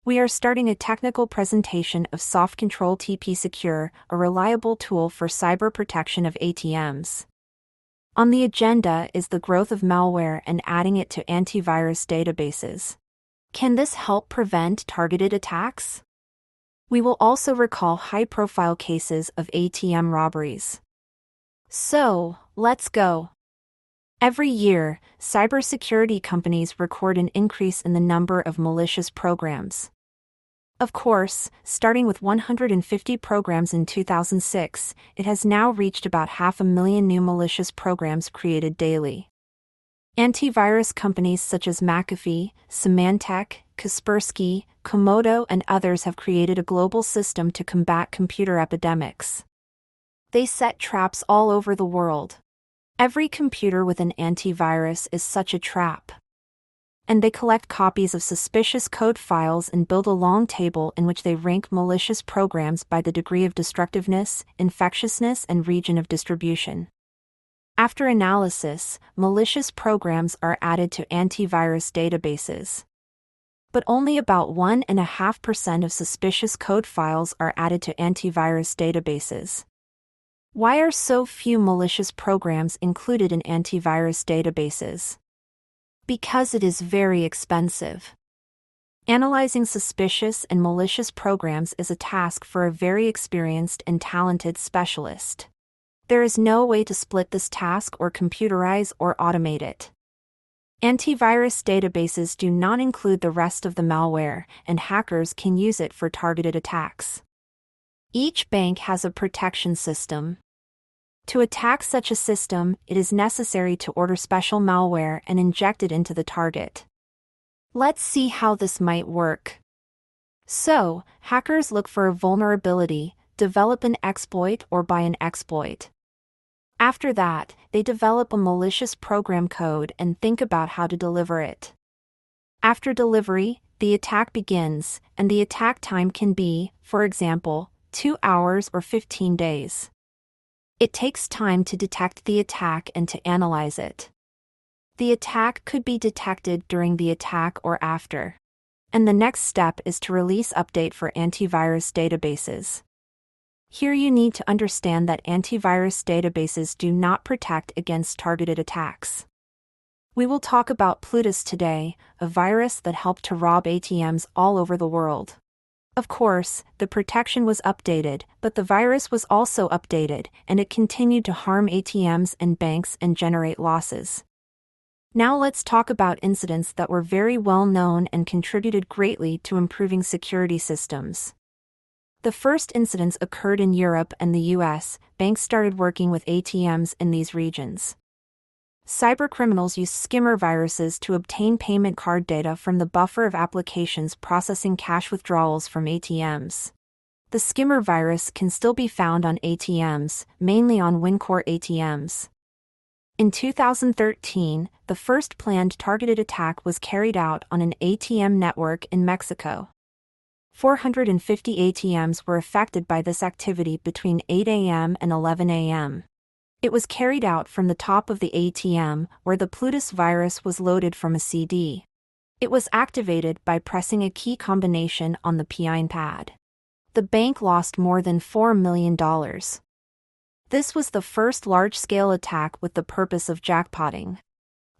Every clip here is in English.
We are starting a technical presentation of SoftControl TPSecure, a reliable tool for cyber protection of ATMs. On the agenda is the growth of malware and adding it to antivirus databases. Can this help prevent targeted attacks? We will also recall high-profile cases of ATM robberies. So, let's go. Every year, cybersecurity companies record an increase in the number of malicious programs. Of course, starting with 150 programs in 2006, it has now reached about 500,000 new malicious programs created daily. Antivirus companies such as McAfee, Symantec, Kaspersky, Komodo, and others have created a global system to combat computer epidemics. They set traps all over the world. Every computer with an antivirus is such a trap. And they collect copies of suspicious code files and build a long table in which they rank malicious programs by the degree of destructiveness, infectiousness, and region of distribution. After analysis, malicious programs are added to antivirus databases. But only about 1.5% of suspicious code files are added to antivirus databases. Why are so few malicious programs included in antivirus databases? Because it is very expensive. Analyzing suspicious and malicious programs is a task for a very experienced and talented specialist. There is no way to split this task or computerize or automate it. Antivirus databases do not include the rest of the malware, and hackers can use it for targeted attacks. Each bank has a protection system. To attack such a system, it is necessary to order special malware and inject it into the target. Let's see how this might work. So, hackers look for a vulnerability, develop an exploit or buy an exploit. After that, they develop a malicious program code and think about how to deliver it. After delivery, the attack begins, and the attack time can be, for example, 2 hours or 15 days. It takes time to detect the attack and to analyze it. The attack could be detected during the attack or after. And the next step is to release update for antivirus databases. Here you need to understand that antivirus databases do not protect against targeted attacks. We will talk about Plutus today, a virus that helped to rob ATMs all over the world. Of course, the protection was updated, but the virus was also updated, and it continued to harm ATMs and banks and generate losses. Now let's talk about incidents that were very well known and contributed greatly to improving security systems. The first incidents occurred in Europe and the US. Banks started working with ATMs in these regions. Cybercriminals used skimmer viruses to obtain payment card data from the buffer of applications processing cash withdrawals from ATMs. The skimmer virus can still be found on ATMs, mainly on WinCore ATMs. In 2013, the first planned targeted attack was carried out on an ATM network in Mexico. 450 ATMs were affected by this activity between 8 a.m. and 11 a.m. It was carried out from the top of the ATM, where the Plutus virus was loaded from a CD. It was activated by pressing a key combination on the PIN pad. The bank lost more than $4 million. This was the first large-scale attack with the purpose of jackpotting.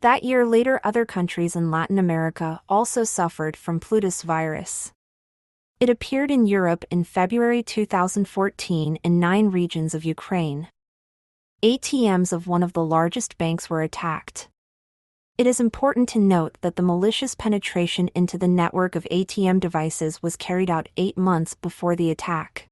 That year later, other countries in Latin America also suffered from Plutus virus. It appeared in Europe in February 2014 in 9 regions of Ukraine. ATMs of one of the largest banks were attacked. It is important to note that the malicious penetration into the network of ATM devices was carried out 8 months before the attack.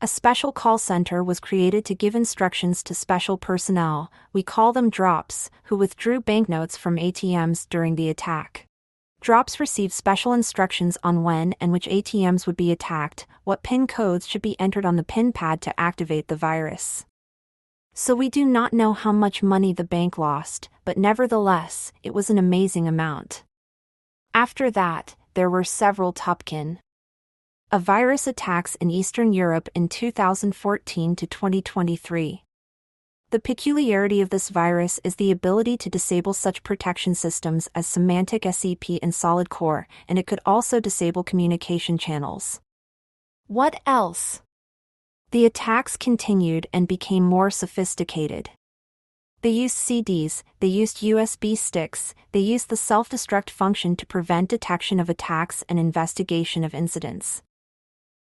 A special call center was created to give instructions to special personnel, we call them drops, who withdrew banknotes from ATMs during the attack. Drops received special instructions on when and which ATMs would be attacked, what PIN codes should be entered on the PIN pad to activate the virus. So we do not know how much money the bank lost, but nevertheless, it was an amazing amount. After that, there were several Tupkin. A virus attacks in Eastern Europe in 2014 to 2023. The peculiarity of this virus is the ability to disable such protection systems as semantic SEP and solid core, and it could also disable communication channels. What else? The attacks continued and became more sophisticated. They used CDs, they used USB sticks, they used the self-destruct function to prevent detection of attacks and investigation of incidents.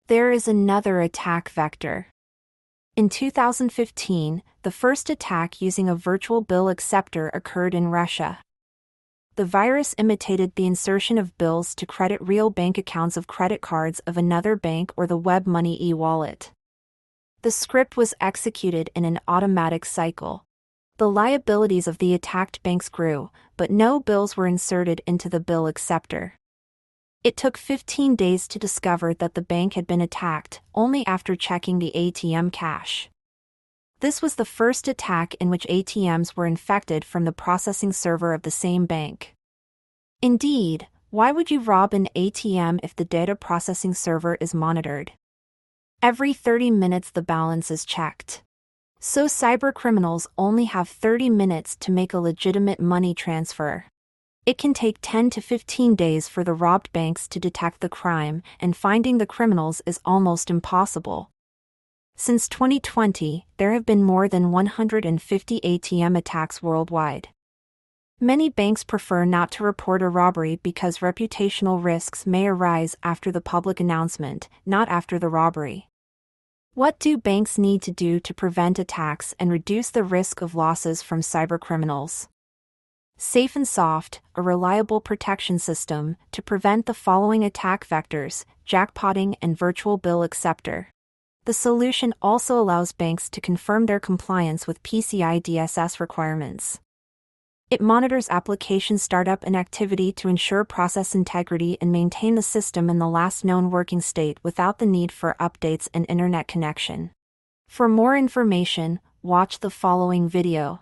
There is another attack vector. In 2015, the first attack using a virtual bill acceptor occurred in Russia. The virus imitated the insertion of bills to credit real bank accounts of credit cards of another bank or the web money e-wallet. The script was executed in an automatic cycle. The liabilities of the attacked banks grew, but no bills were inserted into the bill acceptor. It took 15 days to discover that the bank had been attacked, only after checking the ATM cache. This was the first attack in which ATMs were infected from the processing server of the same bank. Indeed, why would you rob an ATM if the data processing server is monitored? Every 30 minutes the balance is checked. So cybercriminals only have 30 minutes to make a legitimate money transfer. It can take 10 to 15 days for the robbed banks to detect the crime, and finding the criminals is almost impossible. Since 2020, there have been more than 150 ATM attacks worldwide. Many banks prefer not to report a robbery because reputational risks may arise after the public announcement, not after the robbery. What do banks need to do to prevent attacks and reduce the risk of losses from cybercriminals? Safe and Soft, a reliable protection system, to prevent the following attack vectors: jackpotting and virtual bill acceptor. The solution also allows banks to confirm their compliance with PCI DSS requirements. It monitors application startup and activity to ensure process integrity and maintain the system in the last known working state without the need for updates and internet connection. For more information, watch the following video.